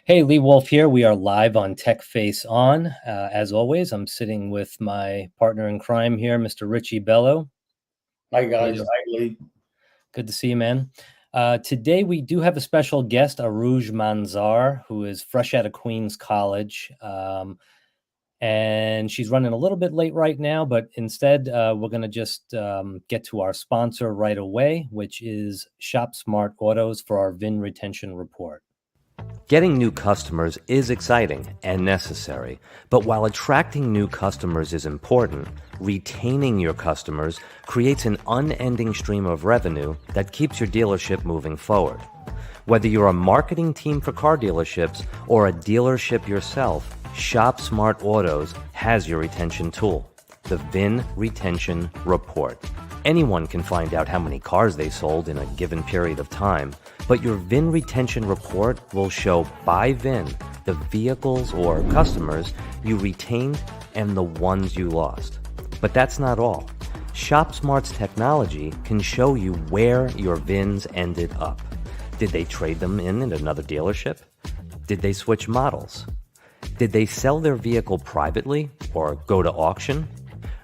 Hey, Lee Wolf here. We are live on Tech Face On. As always, I'm sitting with my partner in crime here, Mr. Richie Bello. Hi, guys. Hi, Lee. Good to see you, man. Today, we do have a special guest, Aruj Manzar, who is fresh out of Queens College. And she's running a little bit late right now, but instead, we're going to just get to our sponsor right away, which is Shop Smart Autos for our VIN retention report. Getting new customers is exciting and necessary, but while attracting new customers is important, retaining your customers creates an unending stream of revenue that keeps your dealership moving forward. Whether you're a marketing team for car dealerships or a dealership yourself, Shop Smart Autos has your retention tool, the VIN Retention Report. Anyone can find out how many cars they sold in a given period of time, but your VIN retention report will show by VIN the vehicles or customers you retained and the ones you lost. But that's not all. ShopSmart's technology can show you where your VINs ended up. Did they trade them in at another dealership? Did they switch models? Did they sell their vehicle privately or go to auction?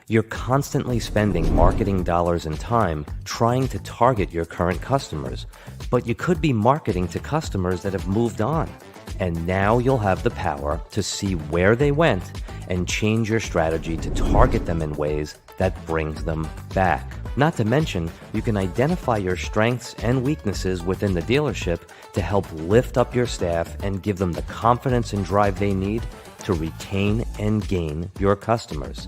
You're constantly spending marketing dollars and time trying to target your current customers, but you could be marketing to customers that have moved on. And now you'll have the power to see where they went and change your strategy to target them in ways that brings them back. Not to mention, you can identify your strengths and weaknesses within the dealership to help lift up your staff and give them the confidence and drive they need to retain and gain your customers.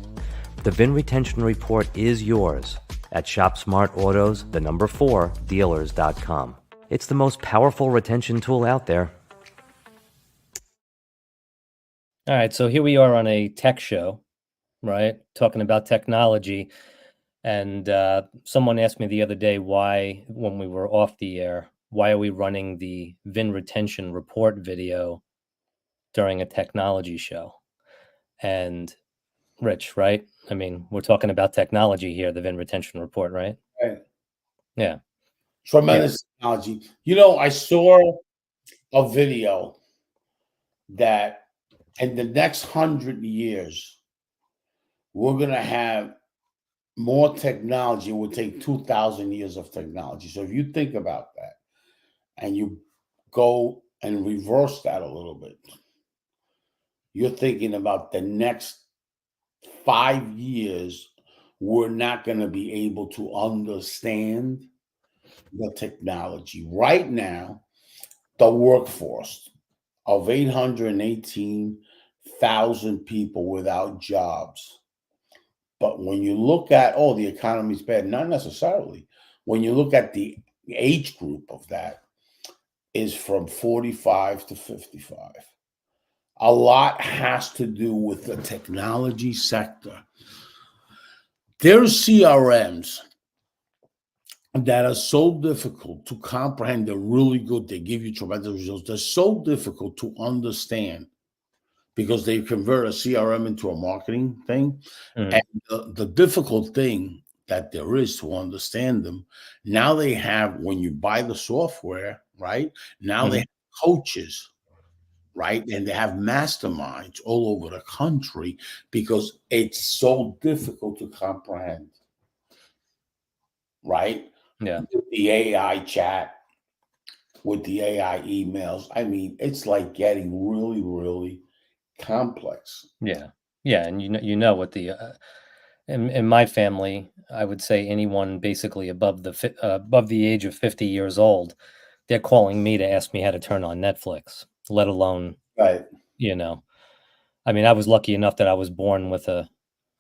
The VIN Retention Report is yours at ShopSmartAutos, the number 4, dealers.com. It's the most powerful retention tool out there. All right, so here we are on a tech show, right? Talking about technology. And someone asked me the other day why, when we were off the air, why are we running the VIN Retention Report video during a technology show? And Rich, right? I mean, we're talking about technology here, the VIN Retention Report, right? Right. Yeah. Tremendous technology. You know, I saw a video that in the next 100 years, we're going to have more technology. It will take 2,000 years of technology. So if you think about that and you go and reverse that a little bit, you're thinking about the next 5 years, we're not going to be able to understand the technology. Right now, the workforce of 818,000 people without jobs. But when you look at, the economy's bad, not necessarily. When you look at the age group of that is from 45 to 55. A lot has to do with the technology sector. There's CRMs that are so difficult to comprehend. They're really good. They give you tremendous results. They're so difficult to understand because they convert a CRM into a marketing thing. Mhm. And the difficult thing that there is to understand them, now they have, when you buy the software, right? Now they have coaches, right? And they have masterminds all over the country because it's so difficult to comprehend, right? Yeah. With the AI chat, with the AI emails. I mean, it's like getting really, really complex. Yeah. Yeah. And you know what the in my family, I would say anyone basically above the age of 50 years old, they're calling me to ask me how to turn on Netflix, let alone, Right. you know. I mean, I was lucky enough that I was born with a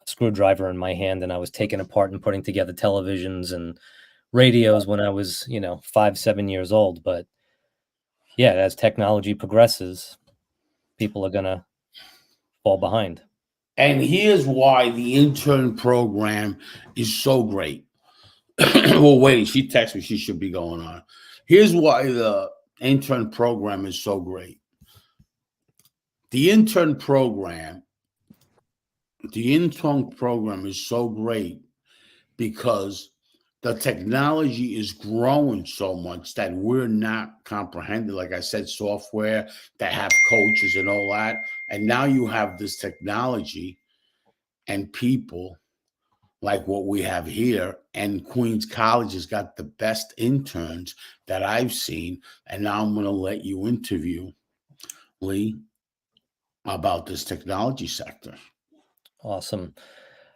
screwdriver in my hand and I was taking apart and putting together televisions and radios when I was, 5, 7 years old. But yeah, as technology progresses, people are gonna fall behind. And here's why the intern program is so great. Well, wait, she texted me. She should be going on. Here's why the intern program is so great. The intern program, the intern program is so great because the technology is growing so much that we're not comprehending. Like I said, software that have coaches and all that. And now you have this technology and people like what we have here. And Queens College has got the best interns that I've seen. And now I'm going to let you interview Lee about this technology sector. Awesome.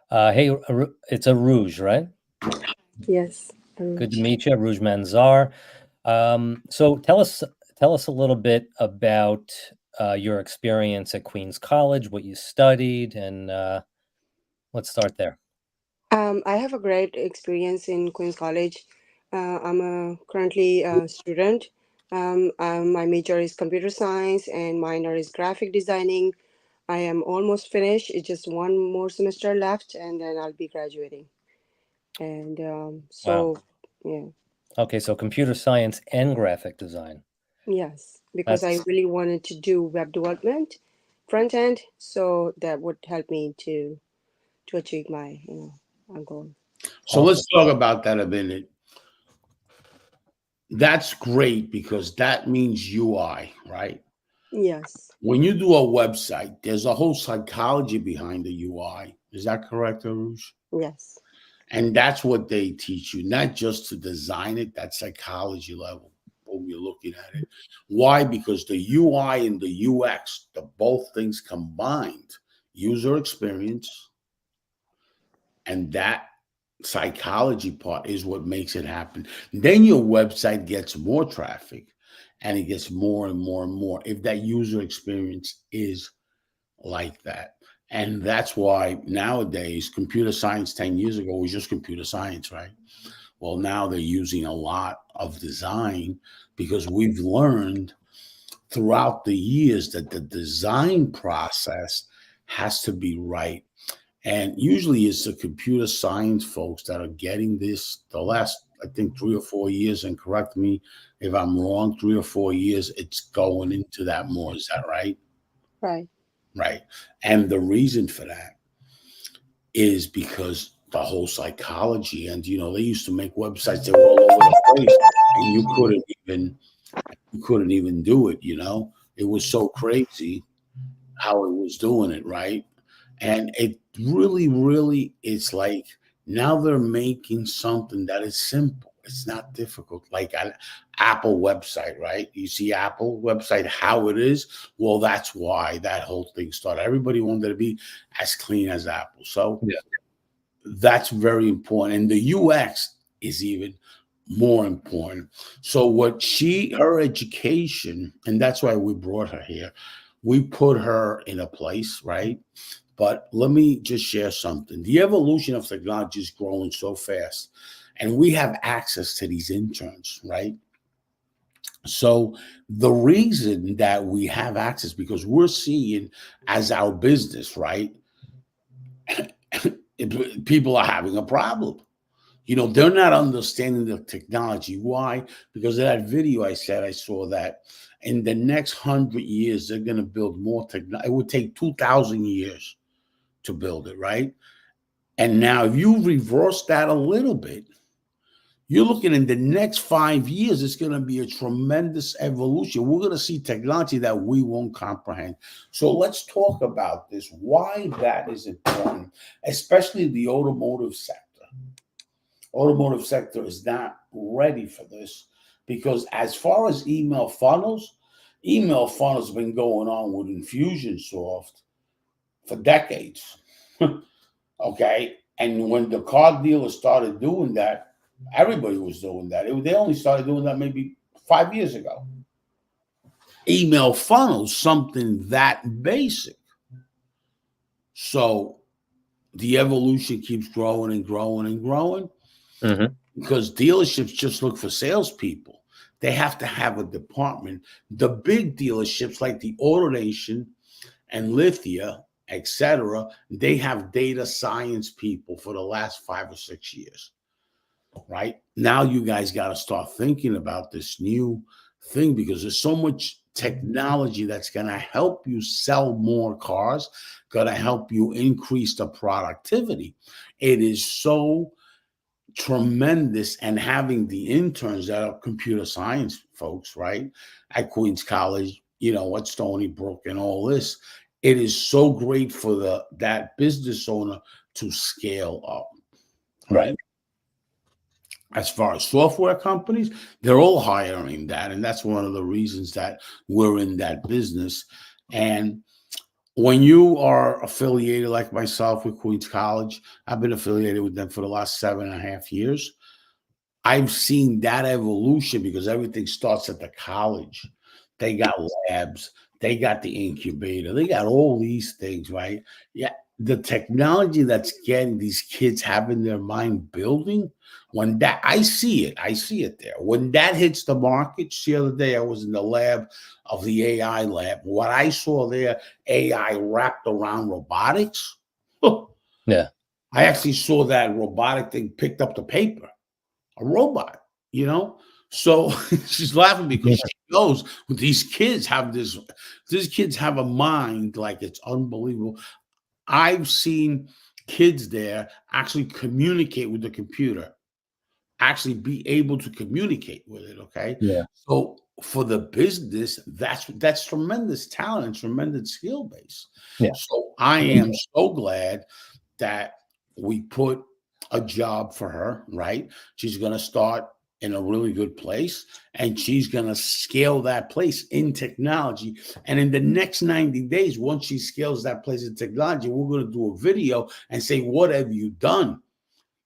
Hey, it's a Rouge, right? Yes. Good to meet you, Rouge Manzar. So tell us a little bit about your experience at Queens College, what you studied, and let's start there. I have a great experience in Queens College. I'm currently a student. My major is computer science and minor is graphic designing. I am almost finished. It's just one more semester left, and then I'll be graduating. And Wow. yeah, Okay, so computer science and graphic design. yes, because I really wanted to do web development, front end, so that would help me to achieve my goal. So let's talk about that a minute. That's great because that means UI, right? Yes. When you do a website, there's a whole psychology behind the UI. Is that correct, Arush? Yes. And that's what they teach you, not just to design it, that psychology level when you're looking at it. Why? Because the UI and the UX, the both things combined, user experience, and that psychology part is what makes it happen. Then your website gets more traffic and it gets more and more and more if that user experience is like that. And that's why nowadays computer science 10 years ago was just computer science, right? Well, now they're using a lot of design because we've learned throughout the years that the design process has to be right. And usually it's the computer science folks that are getting this the last, I think, 3 or 4 years, and correct me if I'm wrong, 3 or 4 years, it's going into that more. Is that right? Right. Right. And the reason for that is because the whole psychology, and they used to make websites that were all over the place, and you couldn't even do it. It was so crazy how it was doing it, right? And it really, really, it's like now they're making something that is simple. It's not difficult, like an Apple website, right? You see Apple website, how it is. Well, that's why that whole thing started. Everybody wanted to be as clean as Apple. So that's very important. And the UX is even more important. So her education, and that's why we brought her here, we put her in a place, right? But let me just share something. The evolution of technology is growing so fast, and we have access to these interns, right? So the reason that we have access, because we're seeing as our business, right? People are having a problem. They're not understanding the technology. Why? Because of that video I saw that in the next 100 years, they're going to build more technology. It would take 2,000 years to build it, right? And now if you reverse that a little bit, you're looking in the next 5 years, it's going to be a tremendous evolution. We're going to see technology that we won't comprehend. So let's talk about this, why that is important, especially the automotive sector. Automotive sector is not ready for this because as far as email funnels have been going on with Infusionsoft for decades. Okay. And when the car dealers started doing that, everybody was doing that. They only started doing that maybe 5 years ago. Email funnels, something that basic. So the evolution keeps growing and growing and growing. Mm-hmm. Because dealerships just look for salespeople. They have to have a department. The big dealerships like the AutoNation and Lithia, etc., they have data science people for the last 5 or 6 years. Right? Now you guys got to start thinking about this new thing because there's so much technology that's going to help you sell more cars, going to help you increase the productivity. It is so tremendous, and having the interns that are computer science folks, right, at Queens College, at Stony Brook and all this, it is so great for that business owner to scale up, right? As far as software companies, they're all hiring that, and that's one of the reasons that we're in that business. And when you are affiliated like myself with Queens College, I've been affiliated with them for the last 7.5 years. I've seen that evolution because everything starts at the college. They got labs, they got the incubator, they got all these things, right? Yeah, the technology that's getting these kids having their mind building, when that I see it there. When that hits the markets, the other day I was in the lab of the AI lab. What I saw there, AI wrapped around robotics. Yeah. I actually saw that robotic thing picked up the paper, a robot, you know? So she's laughing because she knows these kids have these kids have a mind like it's unbelievable. I've seen kids there actually communicate with the computer, actually be able to communicate with it. Okay. Yeah. So for the business, that's tremendous talent and tremendous skill base. Yeah. So I am so glad that we put a job for her, right? She's going to start in a really good place and she's going to scale that place in technology. And in the next 90 days, once she scales that place in technology, we're going to do a video and say, what have you done?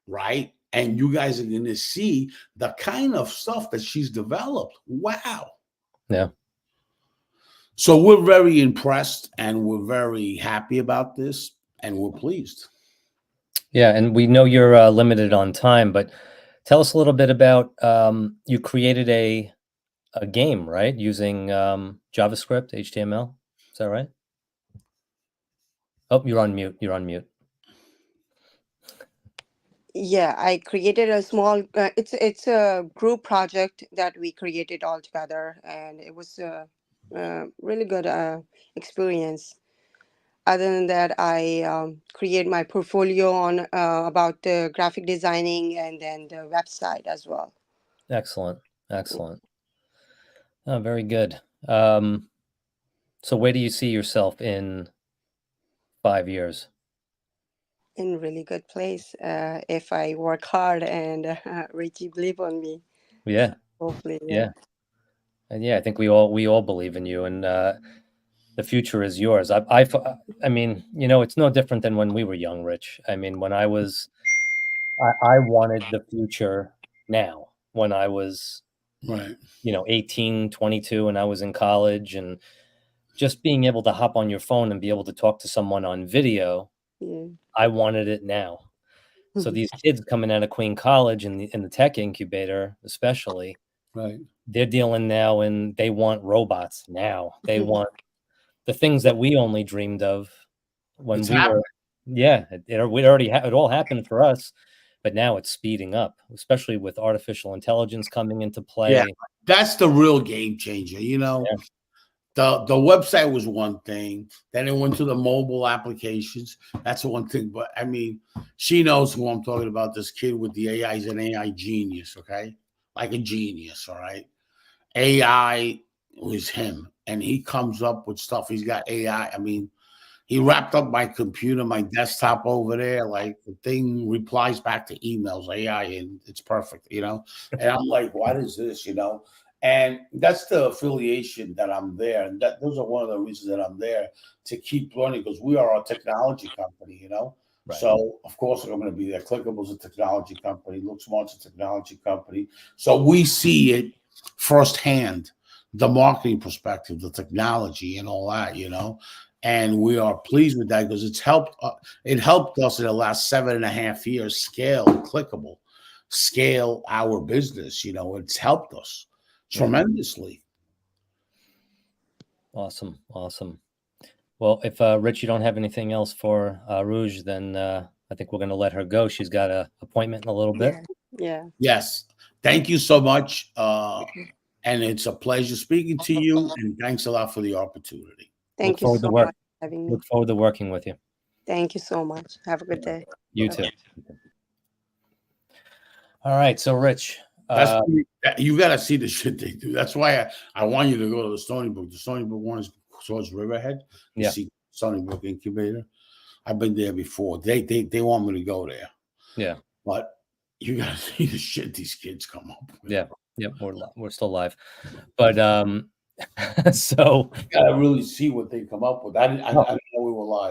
Right? And you guys are going to see the kind of stuff that she's developed. Wow. Yeah. So we're very impressed and we're very happy about this and we're pleased. Yeah, and we know you're limited on time, but tell us a little bit about you created a game, right? Using JavaScript, HTML. Is that right? Oh, you're on mute. You're on mute. Yeah, I created a small. It's a group project that we created all together, and it was a really good experience. Other than that, I create my portfolio on about the graphic designing and then the website as well. Excellent. Excellent. Oh, very good. So where do you see yourself in 5 years? In really good place if I work hard and Richie believe on me. Yeah. Hopefully, yeah. Yeah. And yeah, I think we all believe in you, and the future is yours. I mean, it's no different than when we were young, Rich. I mean, when I wanted the future now. When I was, Right. 18, 22, and I was in college, and just being able to hop on your phone and be able to talk to someone on video, Yeah. I wanted it now. So these kids coming out of Queen College in the tech incubator, especially, Right. they're dealing now and they want robots now. They want the things that we only dreamed of when It's we were. happening. Yeah, it all happened for us, but now it's speeding up, especially with artificial intelligence coming into Yeah. play. That's the real game changer. Yeah. The website was one thing. Then it went to the mobile applications. That's one thing. But I mean, she knows who I'm talking about. This kid with the AI is an AI genius, okay? Like a genius, all right? AI was him. And he comes up with stuff. He's got AI. I mean, he wrapped up my computer, my desktop over there. Like the thing replies back to emails, AI, and it's perfect. And I'm like, what is this? And that's the affiliation that I'm there. And those are one of the reasons that I'm there to keep learning because we are a technology company. Right. So of course I'm going to be there. Clickable's a technology company, Look Smart's a technology company. So we see it firsthand, the marketing perspective, the technology and all that. And we are pleased with that because it's helped. It helped us in the last 7.5 years scale Clickable, scale our business. It's helped us tremendously. Awesome. Awesome. Well, if Rich, you don't have anything else for Rouge, then I think we're going to let her go. She's got an appointment in a little bit. Yeah. Yes. Thank you so much. And it's a pleasure speaking to you. And thanks a lot for the opportunity. Thank you so much for having me. Look forward to working with you. Thank you so much. Have a good day. You too. All right, so Rich, That's you got to see the shit they do. That's why I want you to go to the Stony Brook. The Stony Brook one is towards Riverhead. You Yeah. see Stony Brook Incubator. I've been there before. They want me to go there, yeah, but you got to see the shit these kids come up with. yeah, yeah. We're still live, but so You got to really see what they come up with. I didn't know we were live.